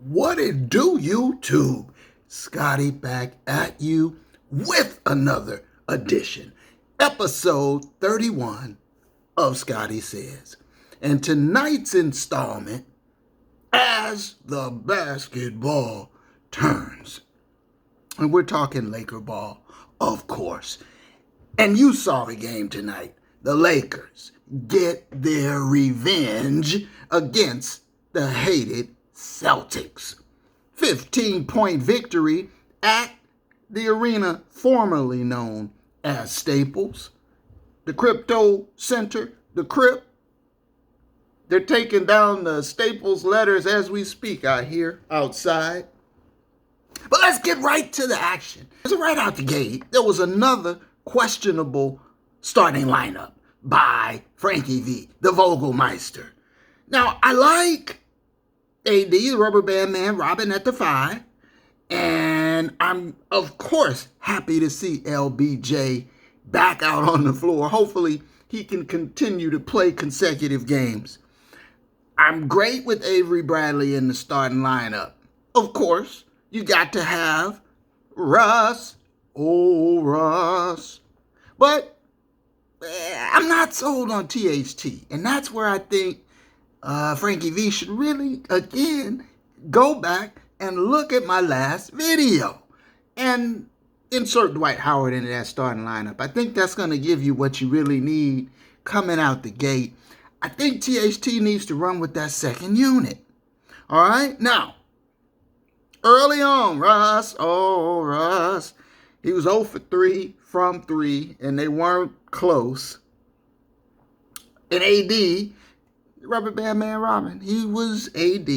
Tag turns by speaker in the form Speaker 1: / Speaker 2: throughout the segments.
Speaker 1: What it do, YouTube? Scotty back at you with another edition, episode 31 of Scotty Says. And tonight's installment, As the Basketball Turns. And we're talking Laker ball, of course. And you saw the game tonight. The Lakers get their revenge against the hated Celtics. 15-point victory at the arena formerly known as Staples. The Crypto Center, the Crypt. They're taking down the Staples letters as we speak out here outside. But let's get right to the action. Right out the gate, there was another questionable starting lineup by Frankie V, the Vogelmeister. Now, I like AD, the Rubber Band Man, Robin at the 5. And I'm, of course, happy to see LBJ back out on the floor. Hopefully, he can continue to play consecutive games. I'm great with Avery Bradley in the starting lineup. Of course, you got to have Russ. Oh, Russ. But I'm not sold on THT. And that's where I think Frankie V should really, again, go back and look at my last video and insert Dwight Howard into that starting lineup. I think that's going to give you what you really need coming out the gate. I think THT needs to run with that second unit. All right? Now, early on, Russ, he was 0 for 3 from 3, and they weren't close. And AD, Rubber Band Man Robin, he was AD,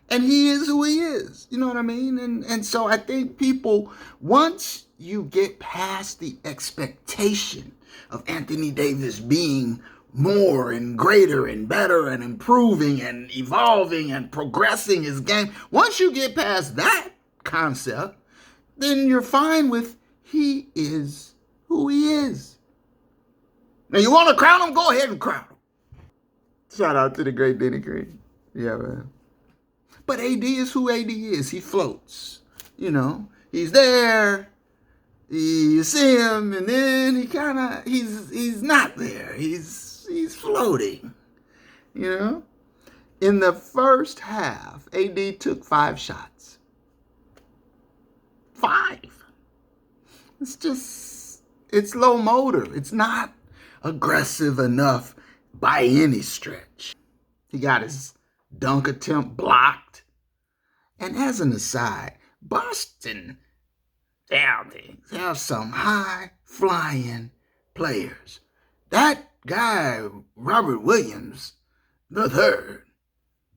Speaker 1: and he is who he is. You know what I mean? And so I think people, once you get past the expectation of Anthony Davis being more and greater and better and improving and evolving and progressing his game, once you get past that concept, then you're fine with he is who he is. Now, you want to crown him? Go ahead and crown him. Shout out to the great Denny Green. Yeah, man. But AD is who AD is. He floats. You know, he's there. You see him, and then he's not there. He's floating. You know? In the first half, AD took 5 shots. 5. It's low motor. It's not aggressive enough by any stretch. He got his dunk attempt blocked. And as an aside, Boston Celtics have some high-flying players. That guy, Robert Williams, the third,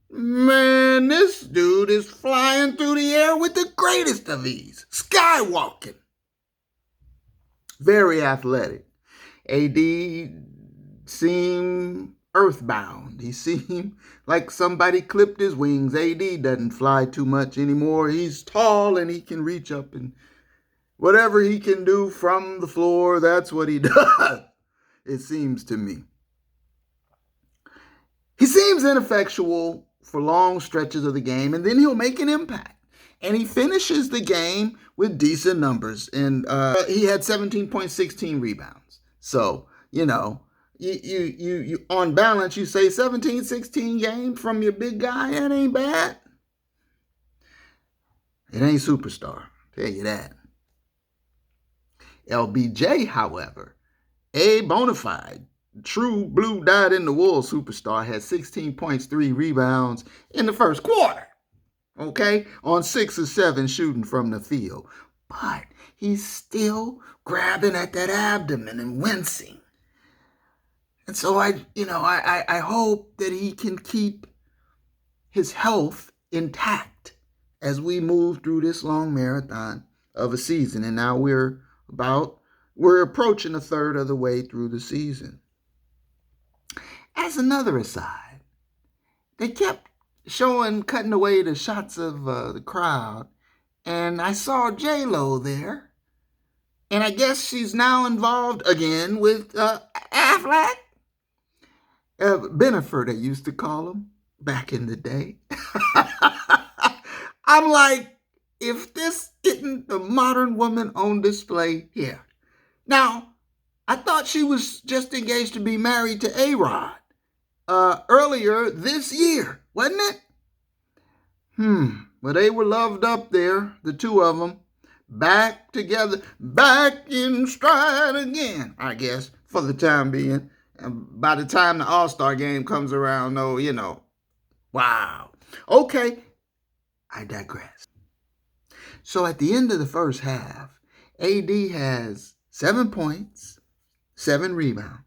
Speaker 1: man, this dude is flying through the air with the greatest of ease, skywalking. Very athletic. AD seemed earthbound. He seemed like somebody clipped his wings. AD doesn't fly too much anymore. He's tall and he can reach up, and whatever he can do from the floor, that's what he does, it seems to me. He seems ineffectual for long stretches of the game, and then he'll make an impact. And he finishes the game with decent numbers. And he had 17.16 rebounds. So, you know, you on balance, you say 17, 16 games from your big guy, that ain't bad. It ain't superstar, tell you that. LBJ, however, a bona fide, true blue dyed-in-the-wool superstar, had 16 points, 3 rebounds in the first quarter. Okay? On 6 of 7 shooting from the field. But he's still grabbing at that abdomen and wincing. And so I hope that he can keep his health intact as we move through this long marathon of a season. And now we're approaching a third of the way through the season. As another aside, they kept cutting away the shots of the crowd, and I saw J-Lo there, and I guess she's now involved again with Affleck. Bennifer, they used to call him back in the day. I'm like, if this isn't the modern woman on display here. Now, I thought she was just engaged to be married to A-Rod earlier this year, wasn't it? Well, they were loved up there, the two of them, back together, back in stride again, I guess, for the time being. And by the time the All-Star game comes around, though, wow. Okay, I digress. So at the end of the first half, AD has 7 points, 7 rebounds.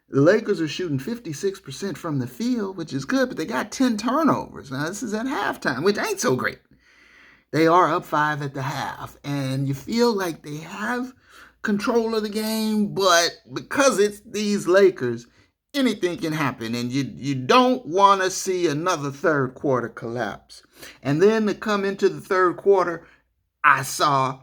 Speaker 1: The Lakers are shooting 56% from the field, which is good, but they got 10 turnovers. Now, this is at halftime, which ain't so great. They are up 5 at the half, and you feel like they have control of the game, but because it's these Lakers, anything can happen, and you don't want to see another third quarter collapse. And then to come into the third quarter, I saw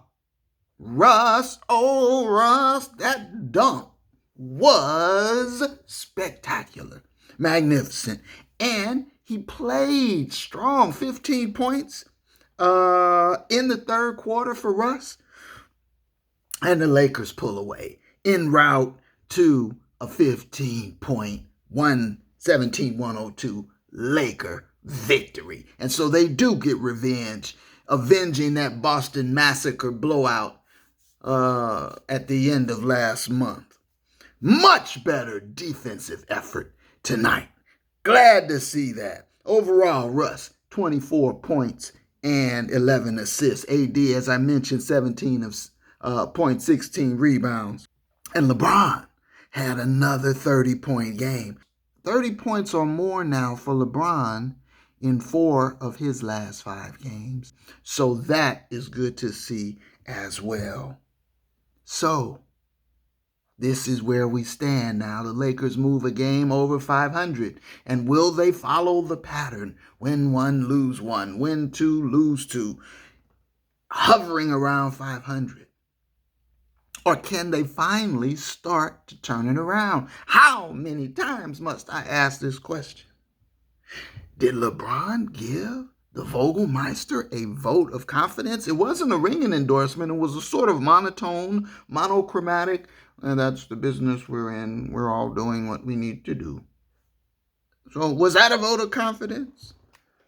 Speaker 1: Russ, that dunk was spectacular, magnificent. And he played strong, 15 points in the third quarter for Russ. And the Lakers pull away en route to a 15-point, 117-102 Laker victory. And so they do get revenge, avenging that Boston Massacre blowout at the end of last month. Much better defensive effort tonight. Glad to see that. Overall, Russ, 24 points and 11 assists. AD, as I mentioned, 17 points, 16 rebounds. And LeBron had another 30-point game. 30 points or more now for LeBron in 4 of his last 5 games. So that is good to see as well. So this is where we stand now. The Lakers move a game over 500. And will they follow the pattern? Win 1, lose 1. Win 2, lose 2. Hovering around 500. Or can they finally start to turn it around? How many times must I ask this question? Did LeBron give the Vogelmeister a vote of confidence? It wasn't a ringing endorsement. It was a sort of monotone, monochromatic, and that's the business we're in. We're all doing what we need to do. So was that a vote of confidence?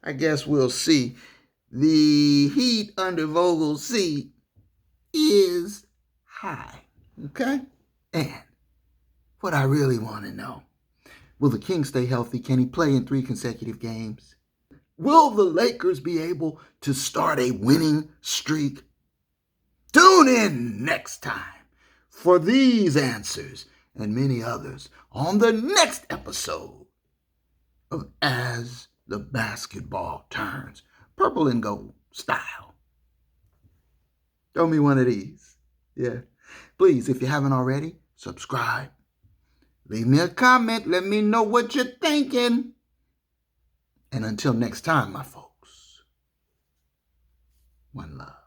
Speaker 1: I guess we'll see. The heat under Vogel's seat is high. Okay? And what I really want to know, will the King stay healthy? Can he play in 3 consecutive games? Will the Lakers be able to start a winning streak? Tune in next time for these answers and many others on the next episode of As the Basketball Turns. Purple and gold style. Throw me one of these. Yeah. Please, if you haven't already, subscribe. Leave me a comment. Let me know what you're thinking. And until next time, my folks, one love.